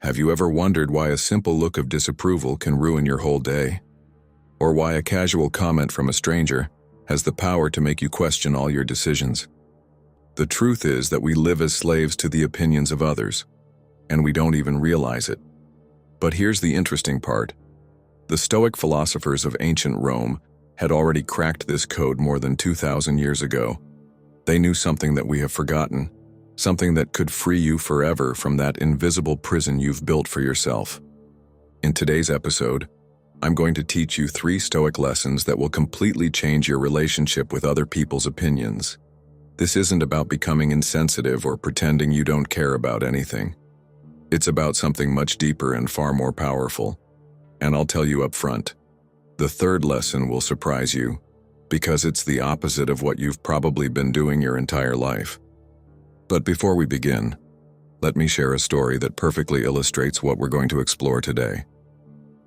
Have you ever wondered why a simple look of disapproval can ruin your whole day? Or why a casual comment from a stranger has the power to make you question all your decisions? The truth is that we live as slaves to the opinions of others, and we don't even realize it. But here's the interesting part. The Stoic philosophers of ancient Rome had already cracked this code more than 2,000 years ago. They knew something that we have forgotten, something that could free you forever from that invisible prison you've built for yourself. In today's episode, I'm going to teach you 3 Stoic lessons that will completely change your relationship with other people's opinions. This isn't about becoming insensitive or pretending you don't care about anything. It's about something much deeper and far more powerful. And I'll tell you up front, the 3rd lesson will surprise you, because it's the opposite of what you've probably been doing your entire life. But before we begin, let me share a story that perfectly illustrates what we're going to explore today.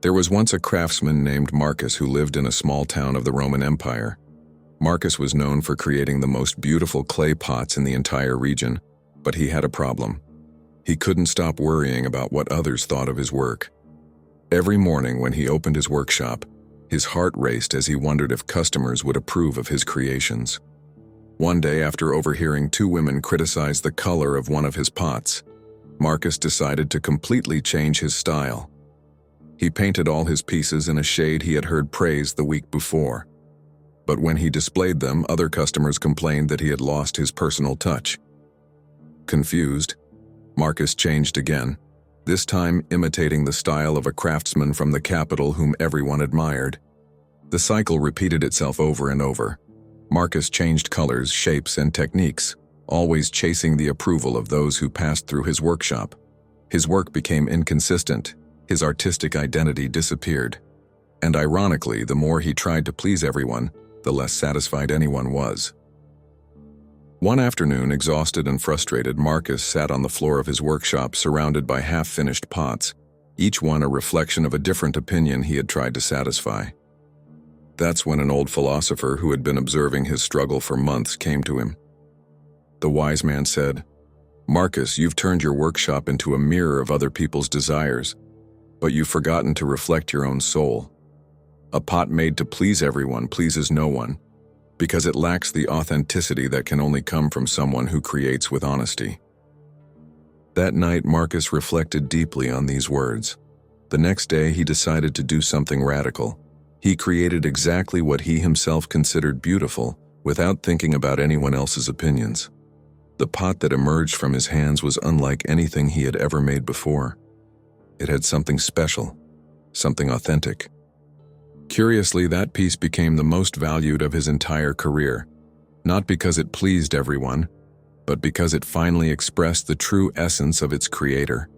There was once a craftsman named Marcus who lived in a small town of the Roman Empire. Marcus was known for creating the most beautiful clay pots in the entire region, but he had a problem. He couldn't stop worrying about what others thought of his work. Every morning when he opened his workshop, his heart raced as he wondered if customers would approve of his creations. One day, after overhearing 2 women criticize the color of one of his pots, Marcus decided to completely change his style. He painted all his pieces in a shade he had heard praised the week before. But when he displayed them, other customers complained that he had lost his personal touch. Confused, Marcus changed again, this time imitating the style of a craftsman from the capital whom everyone admired. The cycle repeated itself over and over. Marcus changed colors, shapes, and techniques, always chasing the approval of those who passed through his workshop. His work became inconsistent, his artistic identity disappeared. And ironically, the more he tried to please everyone, the less satisfied anyone was. One afternoon, exhausted and frustrated, Marcus sat on the floor of his workshop surrounded by half-finished pots, each one a reflection of a different opinion he had tried to satisfy. That's when an old philosopher who had been observing his struggle for months came to him. The wise man said, "Marcus, you've turned your workshop into a mirror of other people's desires, but you've forgotten to reflect your own soul. A pot made to please everyone pleases no one, because it lacks the authenticity that can only come from someone who creates with honesty." That night, Marcus reflected deeply on these words. The next day, he decided to do something radical. He created exactly what he himself considered beautiful, without thinking about anyone else's opinions. The pot that emerged from his hands was unlike anything he had ever made before. It had something special, something authentic. Curiously, that piece became the most valued of his entire career, not because it pleased everyone, but because it finally expressed the true essence of its creator.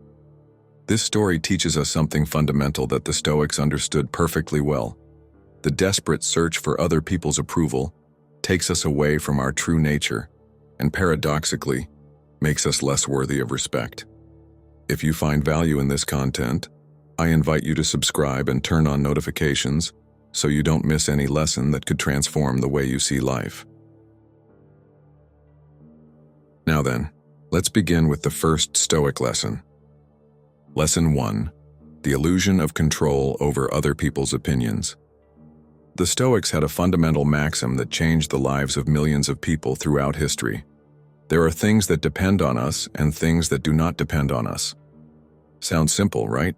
This story teaches us something fundamental that the Stoics understood perfectly well. The desperate search for other people's approval takes us away from our true nature, and paradoxically, makes us less worthy of respect. If you find value in this content, I invite you to subscribe and turn on notifications so you don't miss any lesson that could transform the way you see life. Now then, let's begin with the first Stoic lesson. Lesson 1: The illusion of control over other people's opinions. The Stoics had a fundamental maxim that changed the lives of millions of people throughout history. There are things that depend on us and things that do not depend on us. Sounds simple, right?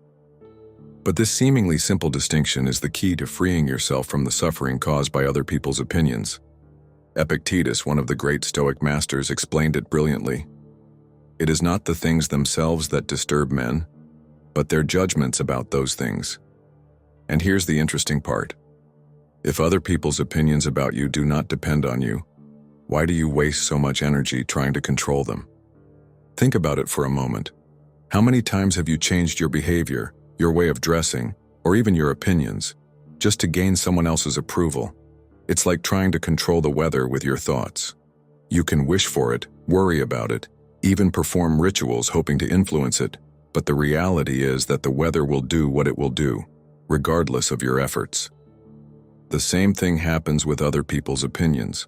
But this seemingly simple distinction is the key to freeing yourself from the suffering caused by other people's opinions. Epictetus, one of the great Stoic masters, explained it brilliantly. It is not the things themselves that disturb men, but their judgments about those things. And here's the interesting part. If other people's opinions about you do not depend on you, why do you waste so much energy trying to control them? Think about it for a moment. How many times have you changed your behavior, your way of dressing, or even your opinions, just to gain someone else's approval? It's like trying to control the weather with your thoughts. You can wish for it, worry about it, even perform rituals hoping to influence it, but the reality is that the weather will do what it will do, regardless of your efforts. The same thing happens with other people's opinions.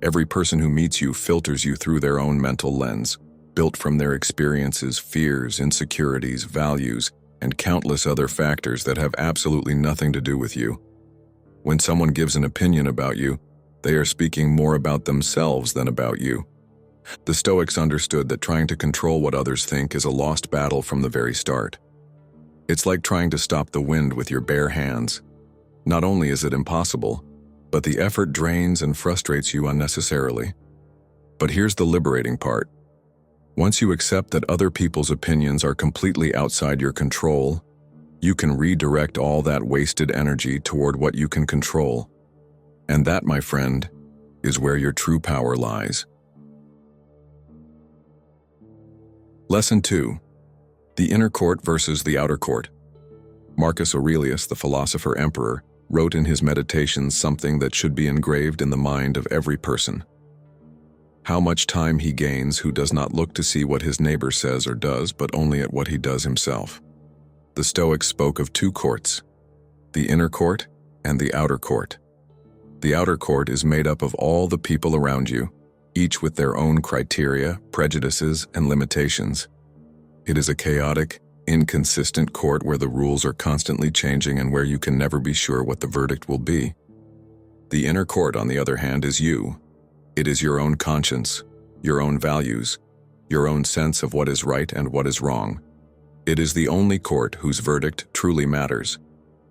Every person who meets you filters you through their own mental lens. built from their experiences, fears, insecurities, values, and countless other factors that have absolutely nothing to do with you. When someone gives an opinion about you, they are speaking more about themselves than about you. The Stoics understood that trying to control what others think is a lost battle from the very start. It's like trying to stop the wind with your bare hands. Not only is it impossible, but the effort drains and frustrates you unnecessarily. But here's the liberating part. Once you accept that other people's opinions are completely outside your control, you can redirect all that wasted energy toward what you can control. And that, my friend, is where your true power lies. Lesson 2. The inner court versus the outer court. Marcus Aurelius, the philosopher-emperor, wrote in his Meditations something that should be engraved in the mind of every person. How much time he gains who does not look to see what his neighbor says or does, but only at what he does himself. The Stoics spoke of two courts, the inner court and the outer court. The outer court is made up of all the people around you, each with their own criteria, prejudices, and limitations. It is a chaotic, inconsistent court where the rules are constantly changing and where you can never be sure what the verdict will be. The inner court, on the other hand, is you. It is your own conscience, your own values, your own sense of what is right and what is wrong. It is the only court whose verdict truly matters,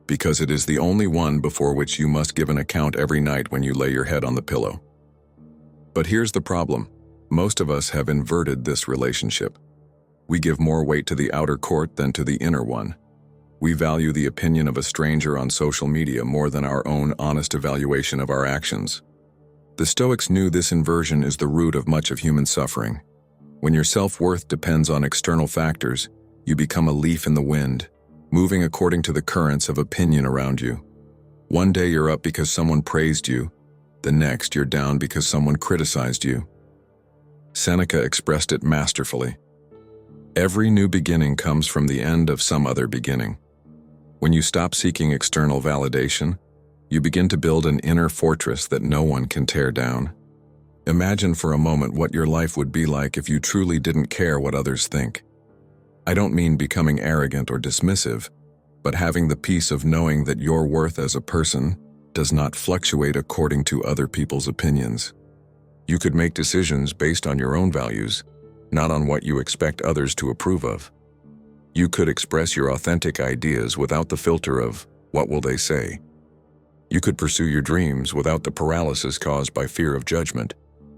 because it is the only one before which you must give an account every night when you lay your head on the pillow. But here's the problem. Most of us have inverted this relationship. We give more weight to the outer court than to the inner one. We value the opinion of a stranger on social media more than our own honest evaluation of our actions. The Stoics knew this inversion is the root of much of human suffering. When your self-worth depends on external factors, you become a leaf in the wind, moving according to the currents of opinion around you. One day you're up because someone praised you, the next you're down because someone criticized you. Seneca expressed it masterfully. Every new beginning comes from the end of some other beginning. When you stop seeking external validation, you begin to build an inner fortress that no one can tear down. Imagine for a moment what your life would be like if you truly didn't care what others think. I don't mean becoming arrogant or dismissive, but having the peace of knowing that your worth as a person does not fluctuate according to other people's opinions. You could make decisions based on your own values, not on what you expect others to approve of. You could express your authentic ideas without the filter of, "What will they say?" You could pursue your dreams without the paralysis caused by fear of judgment.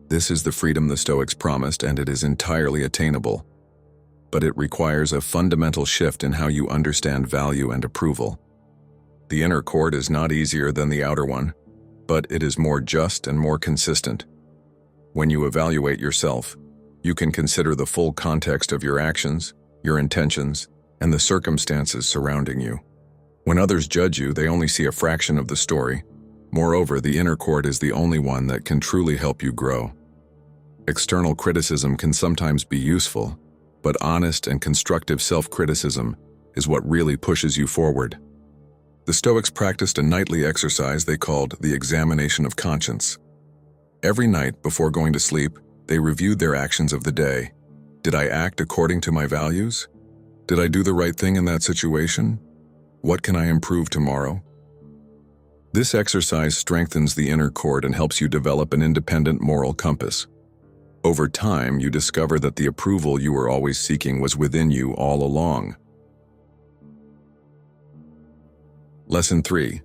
This is the freedom the Stoics promised, and it is entirely attainable. But it requires a fundamental shift in how you understand value and approval. The inner court is not easier than the outer one, but it is more just and more consistent. When you evaluate yourself, you can consider the full context of your actions, your intentions, and the circumstances surrounding you. When others judge you, they only see a fraction of the story. Moreover, the inner court is the only one that can truly help you grow. External criticism can sometimes be useful, but honest and constructive self-criticism is what really pushes you forward. The Stoics practiced a nightly exercise they called the examination of conscience. Every night before going to sleep, they reviewed their actions of the day. Did I act according to my values? Did I do the right thing in that situation? What can I improve tomorrow? This exercise strengthens the inner court and helps you develop an independent moral compass. Over time, you discover that the approval you were always seeking was within you all along. Lesson 3.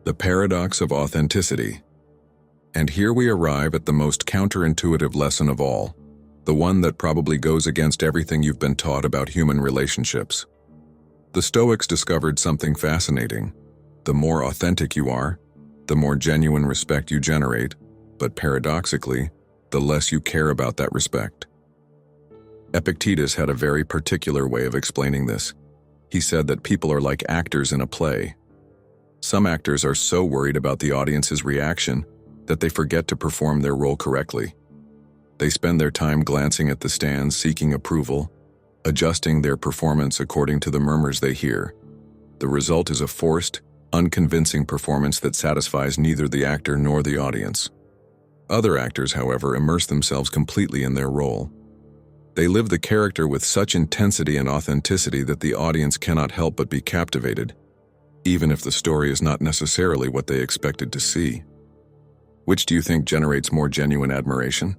The paradox of authenticity. And here we arrive at the most counterintuitive lesson of all, the one that probably goes against everything you've been taught about human relationships. The Stoics discovered something fascinating. The more authentic you are, the more genuine respect you generate, but paradoxically, the less you care about that respect. Epictetus had a very particular way of explaining this. He said that people are like actors in a play. Some actors are so worried about the audience's reaction that they forget to perform their role correctly. They spend their time glancing at the stands, seeking approval, adjusting their performance according to the murmurs they hear. The result is a forced, unconvincing performance that satisfies neither the actor nor the audience. Other actors, however, immerse themselves completely in their role. They live the character with such intensity and authenticity that the audience cannot help but be captivated, even if the story is not necessarily what they expected to see. Which do you think generates more genuine admiration?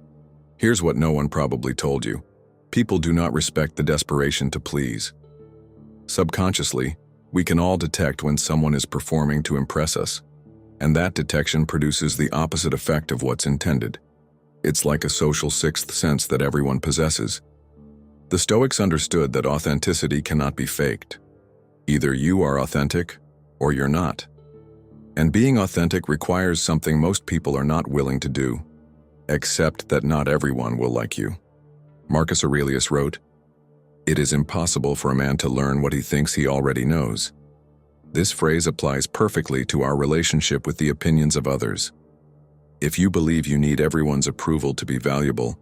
Here's what no one probably told you. People do not respect the desperation to please. Subconsciously, we can all detect when someone is performing to impress us, and that detection produces the opposite effect of what's intended. It's like a social sixth sense that everyone possesses. The Stoics understood that authenticity cannot be faked. Either you are authentic, or you're not. And being authentic requires something most people are not willing to do, except that not everyone will like you. Marcus Aurelius wrote, "It is impossible for a man to learn what he thinks he already knows." This phrase applies perfectly to our relationship with the opinions of others. If you believe you need everyone's approval to be valuable,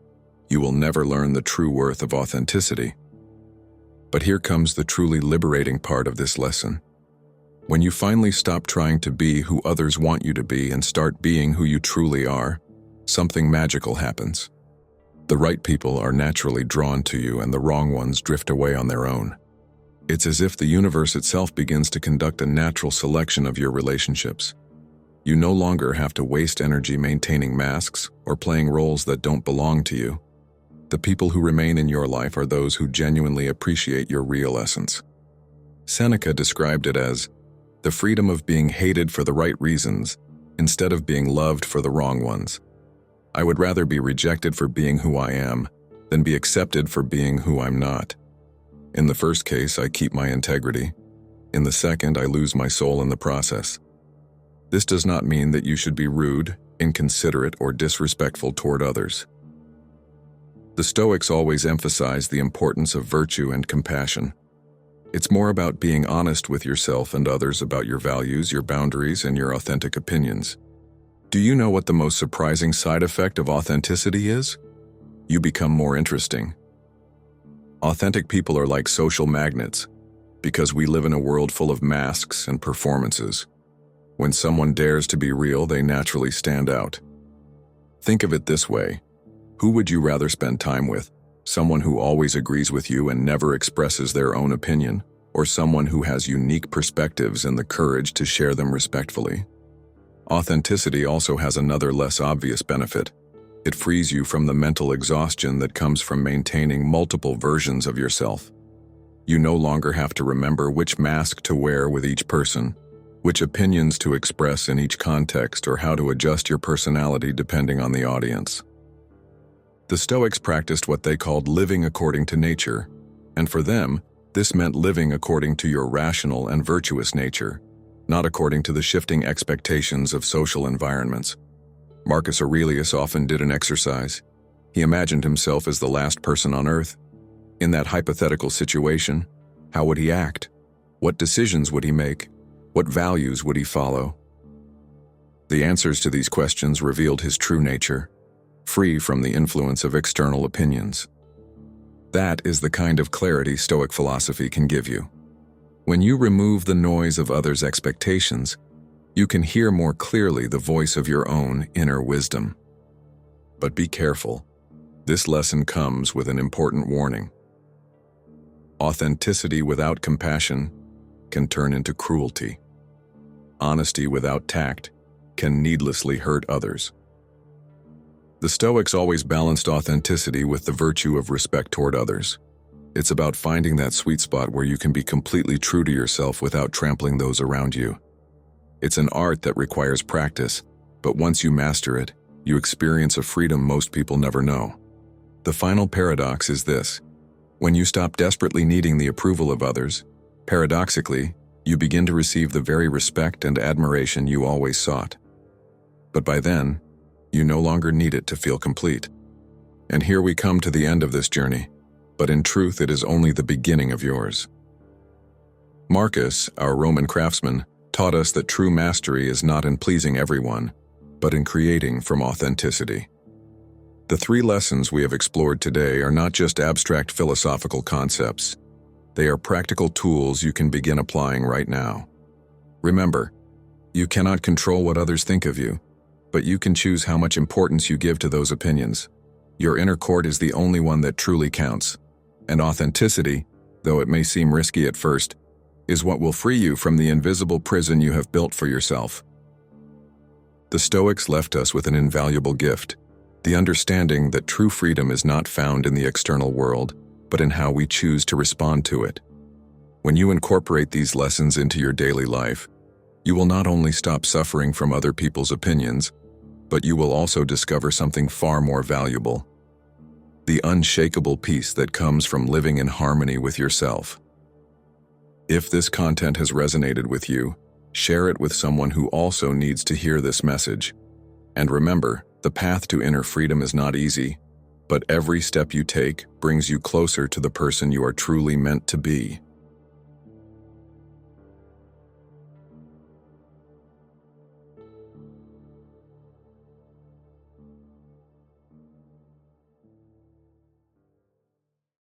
you will never learn the true worth of authenticity. But here comes the truly liberating part of this lesson. When you finally stop trying to be who others want you to be and start being who you truly are, something magical happens. The right people are naturally drawn to you and the wrong ones drift away on their own. It's as if the universe itself begins to conduct a natural selection of your relationships. You no longer have to waste energy maintaining masks or playing roles that don't belong to you. The people who remain in your life are those who genuinely appreciate your real essence. Seneca described it as the freedom of being hated for the right reasons instead of being loved for the wrong ones. I would rather be rejected for being who I am than be accepted for being who I'm not. In the first case, I keep my integrity. In the second, I lose my soul in the process. This does not mean that you should be rude, inconsiderate, or disrespectful toward others. The Stoics always emphasize the importance of virtue and compassion. It's more about being honest with yourself and others about your values, your boundaries, and your authentic opinions. Do you know what the most surprising side effect of authenticity is? You become more interesting. Authentic people are like social magnets, because we live in a world full of masks and performances. When someone dares to be real, they naturally stand out. Think of it this way. Who would you rather spend time with? Someone who always agrees with you and never expresses their own opinion, or someone who has unique perspectives and the courage to share them respectfully? Authenticity also has another less obvious benefit. It frees you from the mental exhaustion that comes from maintaining multiple versions of yourself. You no longer have to remember which mask to wear with each person, which opinions to express in each context, or how to adjust your personality depending on the audience. The Stoics practiced what they called living according to nature, and for them, this meant living according to your rational and virtuous nature, not according to the shifting expectations of social environments. Marcus Aurelius often did an exercise. He imagined himself as the last person on earth. In that hypothetical situation, how would he act? What decisions would he make? What values would he follow? The answers to these questions revealed his true nature, free from the influence of external opinions. That is the kind of clarity Stoic philosophy can give you. When you remove the noise of others' expectations, you can hear more clearly the voice of your own inner wisdom. But be careful. This lesson comes with an important warning. Authenticity without compassion can turn into cruelty. Honesty without tact can needlessly hurt others. The Stoics always balanced authenticity with the virtue of respect toward others. It's about finding that sweet spot where you can be completely true to yourself without trampling those around you. It's an art that requires practice, but once you master it, you experience a freedom most people never know. The final paradox is this. When you stop desperately needing the approval of others, paradoxically, you begin to receive the very respect and admiration you always sought. But by then, you no longer need it to feel complete. And here we come to the end of this journey, but in truth it is only the beginning of yours. Marcus, our Roman craftsman, taught us that true mastery is not in pleasing everyone, but in creating from authenticity. The 3 lessons we have explored today are not just abstract philosophical concepts. They are practical tools you can begin applying right now. Remember, you cannot control what others think of you, but you can choose how much importance you give to those opinions. Your inner court is the only one that truly counts, and authenticity, though it may seem risky at first, is what will free you from the invisible prison you have built for yourself. The Stoics left us with an invaluable gift, the understanding that true freedom is not found in the external world, but in how we choose to respond to it. When you incorporate these lessons into your daily life, you will not only stop suffering from other people's opinions, but you will also discover something far more valuable: the unshakable peace that comes from living in harmony with yourself. If this content has resonated with you, share it with someone who also needs to hear this message. And remember, the path to inner freedom is not easy, but every step you take brings you closer to the person you are truly meant to be.